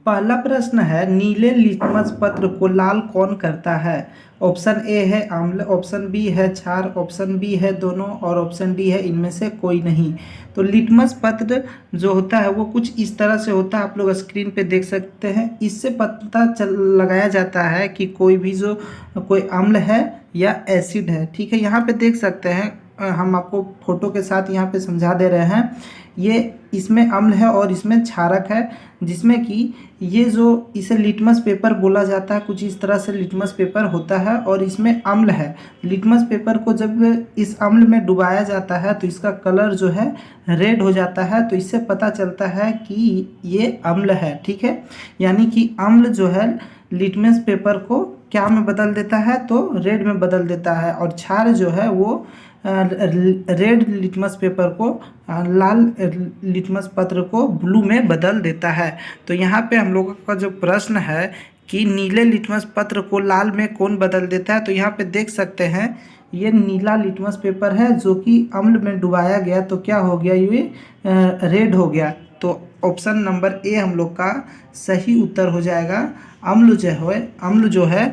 पहला प्रश्न है, नीले लिटमस पत्र को लाल कौन करता है? ऑप्शन ए है अम्ल, ऑप्शन बी है क्षार, ऑप्शन बी है दोनों और ऑप्शन डी है इनमें से कोई नहीं। तो लिटमस पत्र जो होता है वो कुछ इस तरह से होता है, आप लोग स्क्रीन पे देख सकते हैं। इससे पता चल लगाया जाता है कि कोई भी जो कोई अम्ल है या एसिड है। ठीक है, यहाँ पे देख सकते हैं, हम आपको फोटो के साथ यहाँ पे समझा दे रहे हैं। ये इसमें अम्ल है और इसमें क्षारक है, जिसमें कि ये जो इसे लिटमस पेपर बोला जाता है, कुछ इस तरह से लिटमस पेपर होता है और इसमें अम्ल है। लिटमस पेपर को जब इस अम्ल में डुबाया जाता है तो इसका कलर जो है रेड हो जाता है, तो इससे पता चलता है कि ये अम्ल है। ठीक है, यानी कि अम्ल जो है लिटमस पेपर को क्या में बदल देता है, तो रेड में बदल देता है, और क्षार जो है वो रेड लिटमस पेपर को लाल लिटमस पत्र को ब्लू में बदल देता है। तो यहाँ पे हम लोगों का जो प्रश्न है कि नीले लिटमस पत्र को लाल में कौन बदल देता है, तो यहाँ पे देख सकते हैं ये नीला लिटमस पेपर है जो कि अम्ल में डुबाया गया, तो क्या हो गया, ये रेड हो गया। तो ऑप्शन नंबर ए हम लोग का सही उत्तर हो जाएगा। अम्ल जो है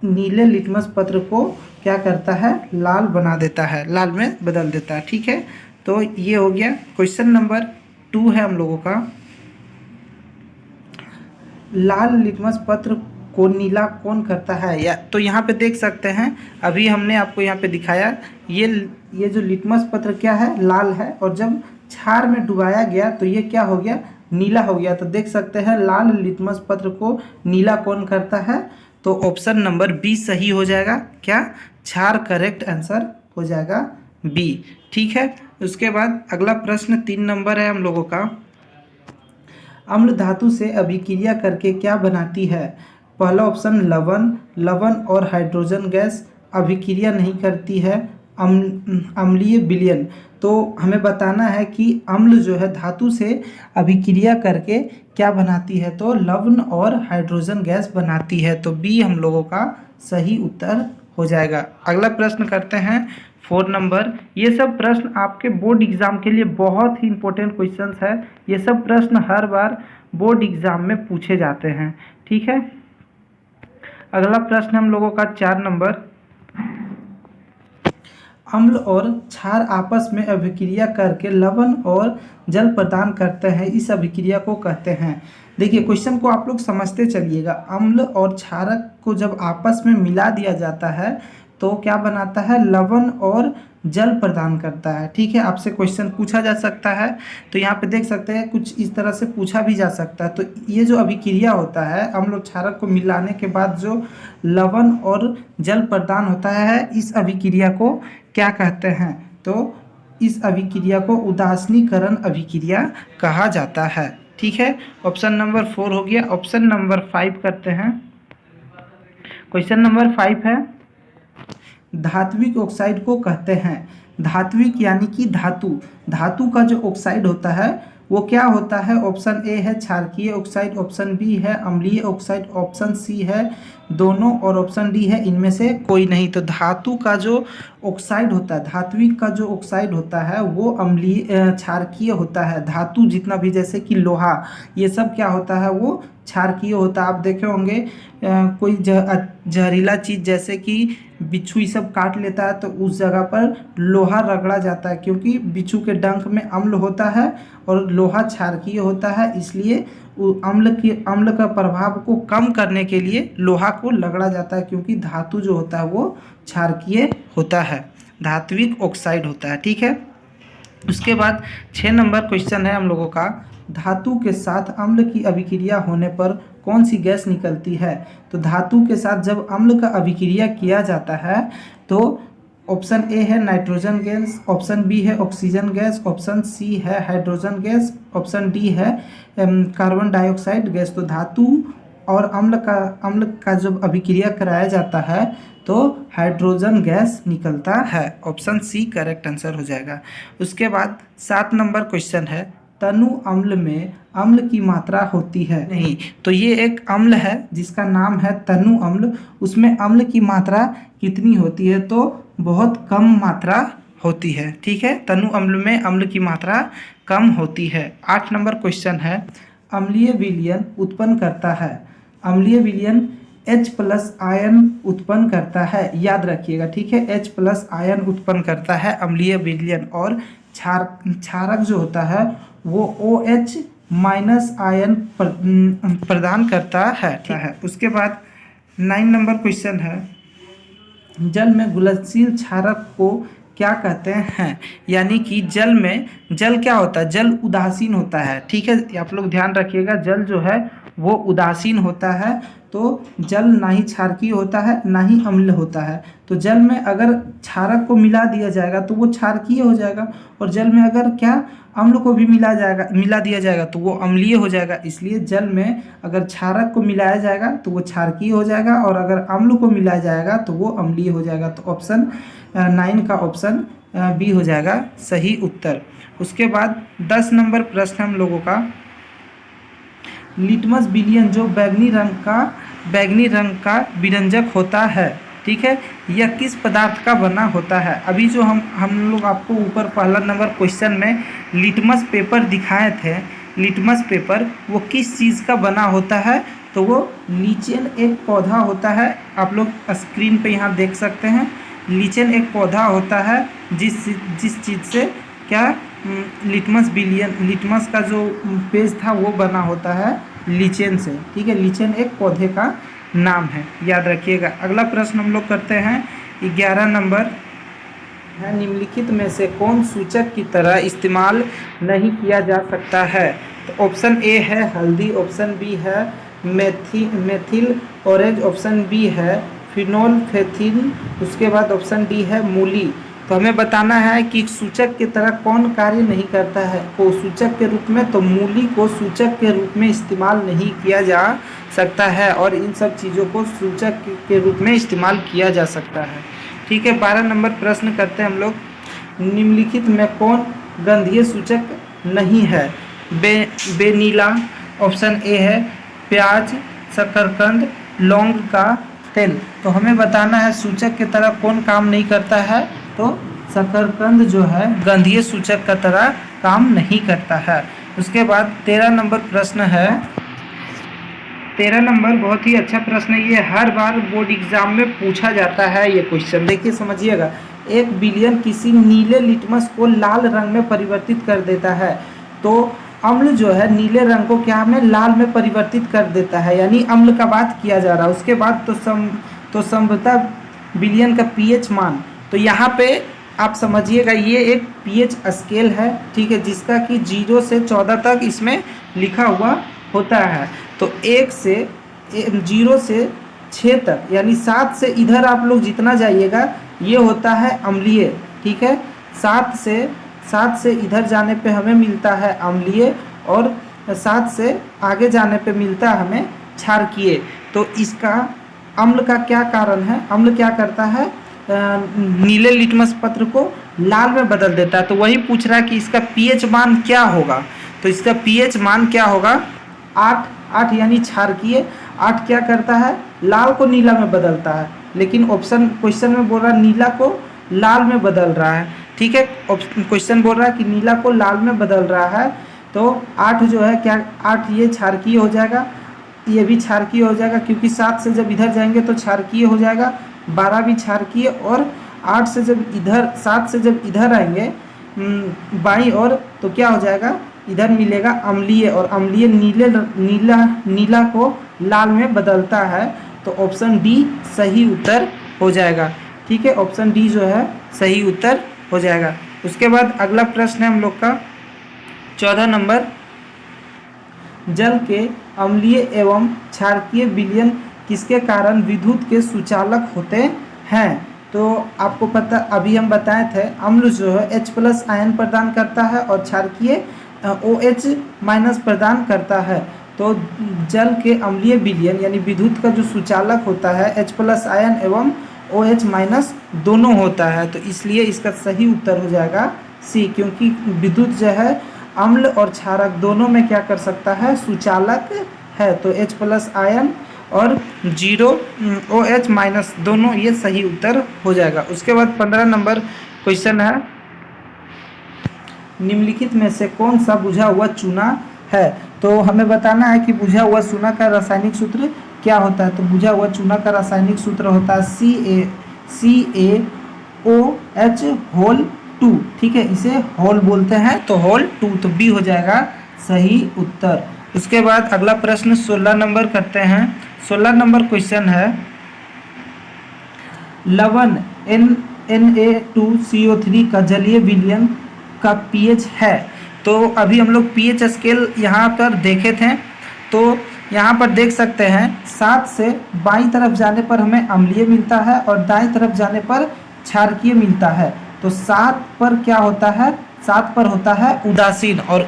नीले लिटमस पत्र को क्या करता है, लाल बना देता है, लाल में बदल देता है। ठीक है, तो ये हो गया। क्वेश्चन नंबर 2 है हम लोगों का, लाल लिटमस पत्र को नीला कौन करता है? या तो यहाँ पे देख सकते हैं, अभी हमने आपको यहाँ पे दिखाया, ये जो लिटमस पत्र क्या है, लाल है, और जब क्षार में डुबाया गया तो ये क्या हो गया, नीला हो गया। तो देख सकते हैं लाल लिटमस पत्र को नीला कौन करता है, तो ऑप्शन नंबर बी सही हो जाएगा। क्या, क्षार करेक्ट आंसर हो जाएगा बी। ठीक है, उसके बाद अगला प्रश्न 3 नंबर है हम लोगों का, अम्ल धातु से अभिक्रिया करके क्या बनाती है? पहला ऑप्शन लवण और हाइड्रोजन गैस अभिक्रिया नहीं करती है, अम्लीय विलयन। तो हमें बताना है कि अम्ल जो है धातु से अभिक्रिया करके क्या बनाती है, तो लवण और हाइड्रोजन गैस बनाती है। तो बी हम लोगों का सही उत्तर हो जाएगा। अगला प्रश्न करते हैं 4 नंबर। ये सब प्रश्न आपके बोर्ड एग्जाम के लिए बहुत ही इंपॉर्टेंट क्वेश्चंस है। ये सब प्रश्न हर बार बोर्ड एग्जाम में पूछे जाते हैं। ठीक है, अगला प्रश्न हम लोगों का 4 नंबर, अम्ल और क्षार आपस में अभिक्रिया करके लवण और जल प्रदान करते हैं, इस अभिक्रिया को कहते हैं। देखिए क्वेश्चन को आप लोग समझते चलिएगा। अम्ल और क्षारक को जब आपस में मिला दिया जाता है तो क्या बनाता है, लवण और जल प्रदान करता है। ठीक है, आपसे क्वेश्चन पूछा जा सकता है, तो यहाँ पे देख सकते हैं कुछ इस तरह से पूछा भी जा सकता है। तो ये जो अभिक्रिया होता है, अम्ल और क्षारक को मिलाने के बाद जो लवण और जल प्रदान होता है, इस अभिक्रिया को क्या कहते हैं, तो इस अभिक्रिया को उदासीनीकरण अभिक्रिया कहा जाता है। ठीक है, ऑप्शन नंबर 4 हो गया। ऑप्शन नंबर 5 करते हैं। क्वेश्चन नंबर 5 है, धात्विक ऑक्साइड को कहते हैं। धात्विक यानी कि धातु का जो ऑक्साइड होता है वो क्या होता है? ऑप्शन ए है क्षारकीय ऑक्साइड, ऑप्शन बी है अम्लीय ऑक्साइड, ऑप्शन सी है दोनों, और ऑप्शन डी है इनमें से कोई नहीं। तो धातु का जो ऑक्साइड होता है, धात्विक का जो ऑक्साइड होता है वो अम्लीय क्षारकीय होता है। धातु जितना भी, जैसे कि लोहा, ये सब क्या होता है, वो क्षारकीय होता है। आप देखे होंगे कोई जहरीला चीज़ जैसे कि बिच्छू ये सब काट लेता है तो उस जगह पर लोहा रगड़ा जाता है, क्योंकि बिच्छू के डंक में अम्ल होता है और लोहा क्षारकीय होता है, इसलिए अम्ल का प्रभाव को कम करने के लिए लोहा को रगड़ा जाता है, क्योंकि धातु जो होता है वो क्षारकीय होता है, धात्विक ऑक्साइड होता है। ठीक है, उसके बाद 6 नंबर क्वेश्चन है हम लोगों का, धातु के साथ अम्ल की अभिक्रिया होने पर कौन सी गैस निकलती है? तो धातु के साथ जब अम्ल का अभिक्रिया किया जाता है तो ऑप्शन ए है नाइट्रोजन गैस, ऑप्शन बी है ऑक्सीजन गैस, ऑप्शन सी है हाइड्रोजन गैस, ऑप्शन डी है कार्बन डाइऑक्साइड गैस। तो धातु और अम्ल का जब अभिक्रिया कराया जाता है तो हाइड्रोजन गैस निकलता है। ऑप्शन सी करेक्ट आंसर हो जाएगा। उसके बाद 7 नंबर क्वेश्चन है, तनु अम्ल में अम्ल की मात्रा होती है नहीं? तो ये एक अम्ल है जिसका नाम है तनु अम्ल, उसमें अम्ल की मात्रा कितनी होती है? तो बहुत कम मात्रा होती है। ठीक है, तनु अम्ल में अम्ल की मात्रा कम होती है। 8 नंबर क्वेश्चन है, अम्लीय विलयन उत्पन्न करता है। अम्लीय विलयन H प्लस आयन उत्पन्न करता है, याद रखिएगा, ठीक है। H प्लस आयन उत्पन्न करता है अम्लीय विलयन, और क्षारक जो होता है वो OH माइनस आयन प्रदान करता है, ठीक है। उसके बाद 9 नंबर क्वेश्चन है, जल में घुलनशील क्षारक को क्या कहते हैं। यानी कि जल क्या होता है, जल उदासीन होता है, ठीक है। आप लोग ध्यान रखिएगा, जल जो है वो उदासीन होता है। तो जल ना ही क्षारकीय होता है ना ही अम्ल होता है। तो जल में अगर क्षारक को मिला दिया जाएगा तो वो क्षारकीय हो जाएगा, और जल में अगर क्या अम्ल को भी मिला दिया जाएगा तो वो अम्लीय हो जाएगा। इसलिए जल में अगर क्षारक को मिलाया जाएगा तो वो क्षारकीय हो जाएगा, और अगर अम्ल को मिलाया जाएगा तो वो अम्लीय हो जाएगा। तो ऑप्शन 9 का ऑप्शन बी हो जाएगा सही उत्तर। उसके बाद 10 नंबर प्रश्न हम लोगों का, लिटमस विलयन जो बैगनी रंग का विरंजक होता है, ठीक है, यह किस पदार्थ का बना होता है। अभी जो हम लोग आपको ऊपर पहला नंबर क्वेश्चन में लिटमस पेपर दिखाए थे, लिटमस पेपर वो किस चीज़ का बना होता है, तो वो लीचेन एक पौधा होता है। आप लोग स्क्रीन पे यहाँ देख सकते हैं, लीचेन एक पौधा होता है जिस चीज़ से क्या लिटमस का जो पेज था वो बना होता है लीचेन से, ठीक है। लीचेन एक पौधे का नाम है, याद रखिएगा। अगला प्रश्न हम लोग करते हैं 11 नंबर है, निम्नलिखित में से कौन सूचक की तरह इस्तेमाल नहीं किया जा सकता है। तो ऑप्शन ए है हल्दी, ऑप्शन बी है मेथिल ऑरेंज, ऑप्शन बी है फिनोल्फेथिन, उसके बाद ऑप्शन डी है मूली। तो हमें बताना है कि सूचक की तरह कौन कार्य नहीं करता है को सूचक के रूप में। तो मूली को सूचक के रूप में इस्तेमाल नहीं किया जा सकता है, और इन सब चीज़ों को सूचक के रूप में इस्तेमाल किया जा सकता है, ठीक है। 12 नंबर प्रश्न करते हैं हम लोग, निम्नलिखित में कौन गंधीय सूचक नहीं है। बेनीला, ऑप्शन ए है प्याज, शकरकंद, लौंग का तेल। तो हमें बताना है सूचक की तरह कौन काम नहीं करता है। तो शकरकंद जो है गंधीय सूचक का तरह काम नहीं करता है। उसके बाद 13 नंबर प्रश्न है, 13 नंबर बहुत ही अच्छा प्रश्न है, ये हर बार बोर्ड एग्जाम में पूछा जाता है ये क्वेश्चन। देखिए समझिएगा, एक विलयन किसी नीले लिटमस को लाल रंग में परिवर्तित कर देता है। तो अम्ल जो है नीले रंग को क्या हमें लाल में परिवर्तित कर देता है, यानी अम्ल का बात किया जा रहा है। उसके बाद तो संभवतः विलयन का पीएच मान, तो यहाँ पे आप समझिएगा ये एक पीएच स्केल है, ठीक है, जिसका कि 0 से 14 तक इसमें लिखा हुआ होता है। तो 1 से 0 से 6 तक, यानी 7 से इधर आप लोग जितना जाइएगा ये होता है अम्लीय, ठीक है। 7 से इधर जाने पे हमें मिलता है अम्लीय, और 7 से आगे जाने पे मिलता है हमें क्षारकीय। तो इसका अम्ल का क्या कारण है, अम्ल क्या करता है, नीले लिटमस पत्र को लाल में बदल देता है। तो वही पूछ रहा है कि इसका पीएच मान क्या होगा। तो इसका पीएच मान क्या होगा, 8 यानी क्षारकीय। 8 क्या करता है, लाल को नीला में बदलता है, लेकिन ऑप्शन क्वेश्चन में बोल रहा है नीला को लाल में बदल रहा है, ठीक है। क्वेश्चन बोल रहा है कि नीला को लाल में बदल रहा है। तो 8 जो है क्या, 8 ये क्षारकीय हो जाएगा, ये भी क्षारकीय हो जाएगा, क्योंकि 7 से जब इधर जाएंगे तो क्षारकीय हो जाएगा, 12 भी क्षारकीय, और 8 से जब इधर 7 से जब इधर आएंगे बाईं ओर तो क्या हो जाएगा, इधर मिलेगा अम्लीय, और अम्लीय नीला को लाल में बदलता है। तो ऑप्शन डी सही उत्तर हो जाएगा, ठीक है। ऑप्शन डी जो है सही उत्तर हो जाएगा। उसके बाद अगला प्रश्न है हम लोग का 14 नंबर, जल के अम्लीय एवं क्षारकीय विलयन किसके कारण विद्युत के सुचालक होते हैं। तो आपको पता, अभी हम बताए थे, अम्ल जो है H प्लस आयन प्रदान करता है और क्षारकीय OH माइनस प्रदान करता है। तो जल के अम्लीय विलयन यानी विद्युत का जो सुचालक होता है H प्लस आयन एवं OH माइनस दोनों होता है। तो इसलिए इसका सही उत्तर हो जाएगा सी, क्योंकि विद्युत जो है अम्ल और क्षारक दोनों में क्या कर सकता है, सुचालक है। तो H प्लस आयन और 0 OH माइनस दोनों, ये सही उत्तर हो जाएगा। उसके बाद 15 नंबर क्वेश्चन है, निम्नलिखित में से कौन सा बुझा हुआ चूना है। तो हमें बताना है कि बुझा हुआ चूना का रासायनिक सूत्र क्या होता है। तो बुझा हुआ चूना का रासायनिक सूत्र होता है CaOH होल 2। ठीक है, इसे होल बोलते हैं, तो होल 2, तो बी हो जाएगा सही उत्तर। उसके बाद अगला प्रश्न 16 नंबर करते हैं। 16 नंबर क्वेश्चन है, लवण Na2CO3 का जलीय विलयन का पीएच है। तो अभी हम लोग पीएच स्केल यहाँ पर देखे थे, तो यहाँ पर देख सकते हैं 7 से बाईं तरफ जाने पर हमें अम्लीय मिलता है और दाईं तरफ जाने पर क्षारकीय मिलता है। तो 7 पर क्या होता है, 7 पर होता है उदासीन, और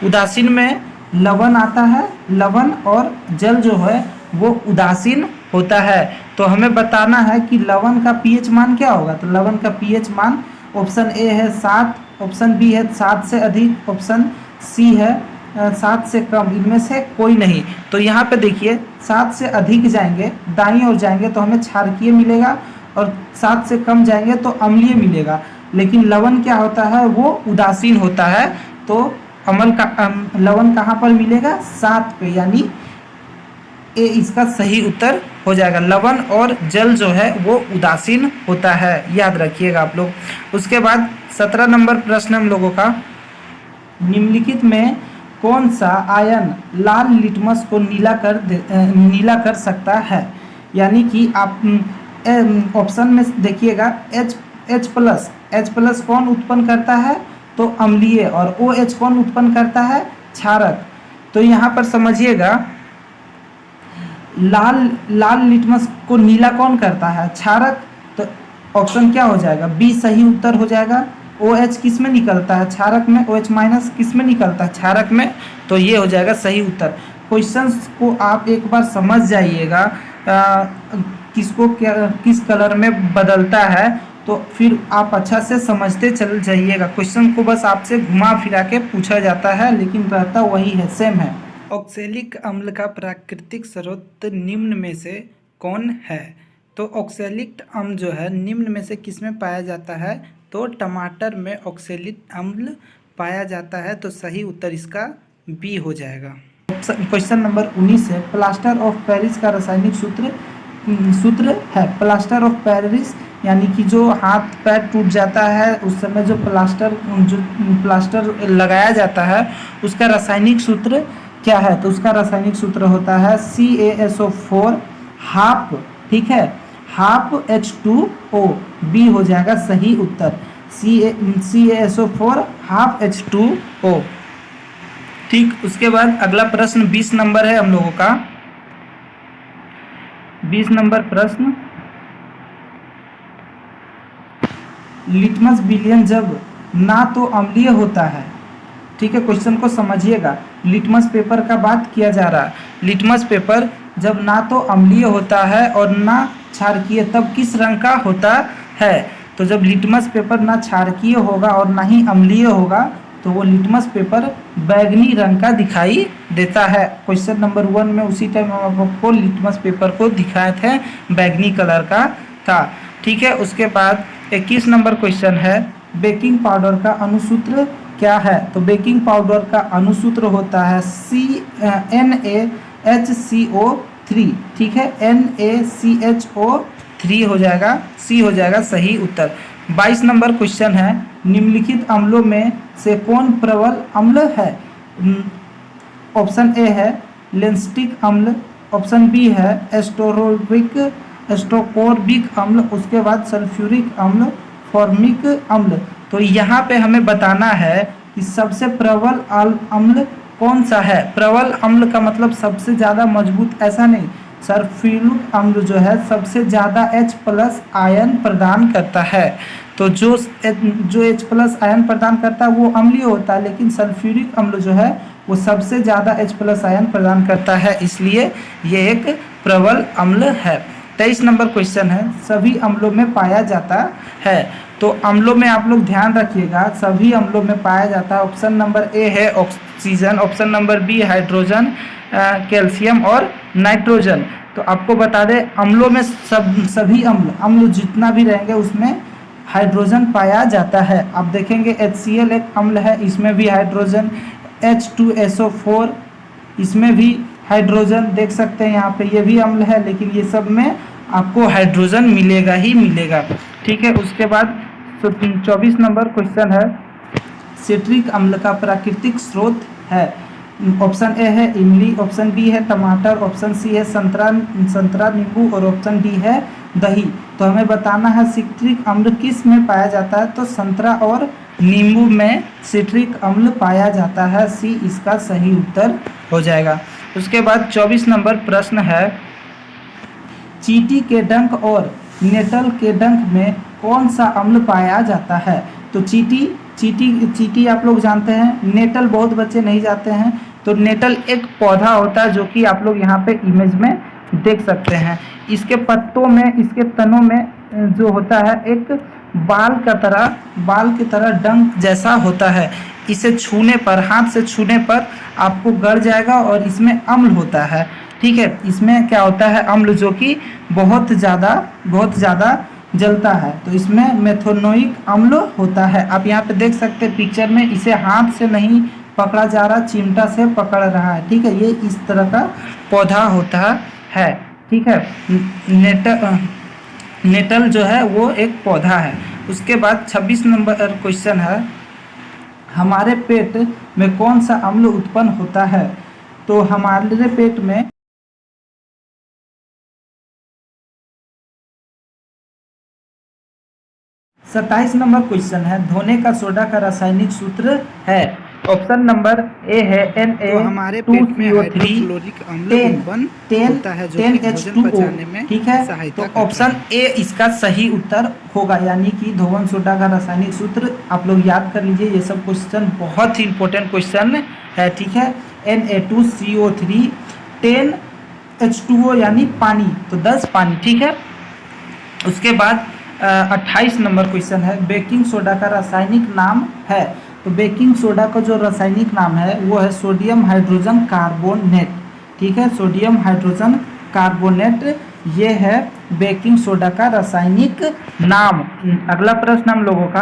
उदासीन में लवण आता है, लवण और जल जो है वो उदासीन होता है। तो हमें बताना है कि लवण का पीएच मान क्या होगा। तो लवण का पीएच मान ऑप्शन ए है 7, ऑप्शन बी है 7 से अधिक, ऑप्शन सी है 7 से कम, इनमें से कोई नहीं। तो यहाँ पे देखिए 7 से अधिक जाएंगे, दाईं ओर जाएंगे तो हमें क्षारकीय मिलेगा, और 7 से कम जाएंगे तो अम्लीय मिलेगा। लेकिन लवण क्या होता है, वो उदासीन होता है। तो लवण कहाँ पर मिलेगा, 7 पे, यानी ए इसका सही उत्तर हो जाएगा। लवण और जल जो है वो उदासीन होता है, याद रखिएगा आप लोग। उसके बाद 17 नंबर प्रश्न हम लोगों का, निम्नलिखित में कौन सा आयन लाल लिटमस को नीला कर सकता है। यानी कि आप ऑप्शन में देखिएगा H प्लस कौन उत्पन्न करता है, तो अम्लीय, और OH कौन उत्पन्न करता है, क्षारक। तो यहाँ पर समझिएगा लाल लिटमस को नीला कौन करता है, क्षारक। तो ऑप्शन क्या हो जाएगा, बी सही उत्तर हो जाएगा। OH किस में निकलता है, क्षारक में। OH माइनस किस में निकलता है, क्षारक में। तो ये हो जाएगा सही उत्तर। क्वेश्चंस को आप एक बार समझ जाइएगा, किसको क्या किस कलर में बदलता है, तो फिर आप अच्छा से समझते चल जाइएगा। क्वेश्चन को बस आपसे घुमा फिरा के पूछा जाता है, लेकिन रहता वही है, सेम है। ऑक्सैलिक अम्ल का प्राकृतिक स्रोत निम्न में से कौन है। तो ऑक्सैलिक अम्ल जो है निम्न में से किस में पाया जाता है, तो टमाटर में ऑक्सैलिक अम्ल पाया जाता है। तो सही उत्तर इसका बी हो जाएगा। क्वेश्चन नंबर 19 है, प्लास्टर ऑफ पेरिस का रासायनिक सूत्र है। प्लास्टर ऑफ पेरिस यानी कि जो हाथ पैर टूट जाता है उस समय जो प्लास्टर लगाया जाता है, उसका रासायनिक सूत्र क्या है। तो उसका रासायनिक सूत्र होता है CaSO4 हाफ, ठीक है, हाफ H2O, बी हो जाएगा सही उत्तर। CaSO4 half H2O। ठीक, उसके बाद अगला प्रश्न 20 नंबर है हम लोगों का। 20 नंबर प्रश्न, लिटमस विलयन जब ना तो अम्लीय होता है, ठीक है, क्वेश्चन को समझिएगा, लिटमस पेपर का बात किया जा रहा है। लिटमस पेपर जब ना तो अम्लीय होता है और ना क्षारकीय, तब किस रंग का होता है। तो जब लिटमस पेपर ना क्षारकीय होगा और ना ही अम्लीय होगा, तो वो लिटमस पेपर बैगनी रंग का दिखाई देता है। क्वेश्चन नंबर 1 में उसी टाइम हम आपको लिटमस पेपर को दिखाए थे, बैगनी कलर का था। ठीक है, उसके बाद 21 नंबर क्वेश्चन है, बेकिंग पाउडर का अनुसूत्र क्या है। तो बेकिंग पाउडर का अनुसूत्र होता है NaHCO3, ठीक है, NaCHO3 हो जाएगा, सी हो जाएगा सही उत्तर। 22 नंबर क्वेश्चन है, निम्नलिखित अम्लों में से कौन प्रबल अम्ल है। ऑप्शन ए है लेंस्टिक अम्ल, ऑप्शन बी है एस्टोकोर्बिक अम्ल, उसके बाद सल्फ्यूरिक अम्ल, फॉर्मिक अम्ल। तो यहाँ पे हमें बताना है कि सबसे प्रबल अम्ल कौन सा है। प्रबल अम्ल का मतलब सबसे ज़्यादा मजबूत, ऐसा नहीं। सल्फ्यूरिक अम्ल जो है सबसे ज़्यादा H+ आयन प्रदान करता है। तो जो H+ आयन प्रदान करता है वो अम्लीय होता है, लेकिन सल्फ्यूरिक अम्ल जो है वो सबसे ज़्यादा H+ आयन प्रदान करता है, इसलिए ये एक प्रबल अम्ल है। 23 नंबर क्वेश्चन है, सभी अम्लों में पाया जाता है। तो अम्लों में आप लोग ध्यान रखिएगा, सभी अम्लों में पाया जाता है। ऑप्शन नंबर ए है oxygen, option number B hydrogen, calcium और नाइट्रोजन। तो आपको बता दें अम्लों में सभी अम्ल जितना भी रहेंगे उसमें हाइड्रोजन पाया जाता है। आप देखेंगे HCl एक अम्ल है, इसमें भी हाइड्रोजन, H2SO4, इसमें भी हाइड्रोजन देख सकते हैं यहाँ पे, ये भी अम्ल है लेकिन ये सब में आपको हाइड्रोजन मिलेगा ही मिलेगा। ठीक है, उसके बाद 24 नंबर क्वेश्चन है, सिट्रिक अम्ल का प्राकृतिक स्रोत है। ऑप्शन ए है इमली, ऑप्शन बी है टमाटर, ऑप्शन सी है संतरा नींबू और ऑप्शन डी है दही। तो हमें बताना है सिट्रिक अम्ल किस में पाया जाता है, तो संतरा और नींबू में सिट्रिक अम्ल पाया जाता है। सी इसका सही उत्तर हो जाएगा। उसके बाद 24 नंबर प्रश्न है, चींटी के डंक और नेटल के डंक में कौन सा अम्ल पाया जाता है। तो चींटी आप लोग जानते हैं, नेटल बहुत बच्चे नहीं जाते हैं। तो नेटल एक पौधा होता है जो कि आप लोग यहाँ पे इमेज में देख सकते हैं। इसके पत्तों में, इसके तनों में जो होता है एक बाल की तरह डंक जैसा होता है। इसे छूने पर, हाथ से छूने पर आपको गड़ जाएगा और इसमें अम्ल होता है। ठीक है, इसमें क्या होता है, अम्ल जो कि बहुत ज़्यादा जलता है। तो इसमें मेथोनोइक अम्ल होता है। आप यहाँ पे देख सकते हैं पिक्चर में, इसे हाथ से नहीं पकड़ा जा रहा, चिमटा से पकड़ रहा है। ठीक है, ये इस तरह का पौधा होता है। ठीक है, नेटल जो है वो एक पौधा है। उसके बाद 26 नंबर क्वेश्चन है, हमारे पेट में कौन सा अम्ल उत्पन्न होता है। तो हमारे पेट में 27 नंबर क्वेश्चन है, धोने का सोडा का रासायनिक सूत्र है। ऑप्शन नंबर ए है Na2CO3 10H2O। ठीक है, तो ऑप्शन ए इसका सही उत्तर होगा, यानी कि धोवन सोडा का रासायनिक सूत्र आप लोग याद कर लीजिए। ये सब क्वेश्चन बहुत ही इंपॉर्टेंट क्वेश्चन है। ठीक है, Na2CO3 10H2O यानी पानी, तो 10 पानी। ठीक है, उसके बाद 28 नंबर क्वेश्चन है, बेकिंग सोडा का रासायनिक नाम है। तो बेकिंग सोडा का जो रासायनिक नाम है वो है सोडियम हाइड्रोजन कार्बोनेट। ठीक है, सोडियम हाइड्रोजन कार्बोनेट, ये है बेकिंग सोडा का रासायनिक नाम। अगला प्रश्न हम लोगों का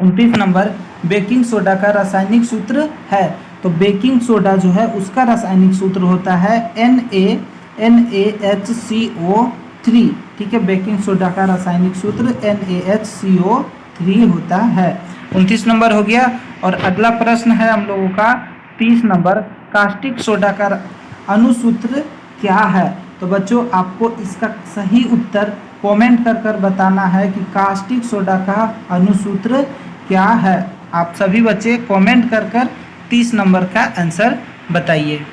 29 नंबर, बेकिंग सोडा का रासायनिक सूत्र है। तो बेकिंग सोडा जो है उसका रासायनिक सूत्र होता है NaHCO3। ठीक है, बेकिंग सोडा का रासायनिक सूत्र NaHCO3 होता है। 29 नंबर हो गया। और अगला प्रश्न है हम लोगों का 30 नंबर, कास्टिक सोडा का अणुसूत्र क्या है। तो बच्चों आपको इसका सही उत्तर कमेंट कर बताना है कि कास्टिक सोडा का अणुसूत्र क्या है। आप सभी बच्चे कमेंट कर 30 नंबर का आंसर बताइए।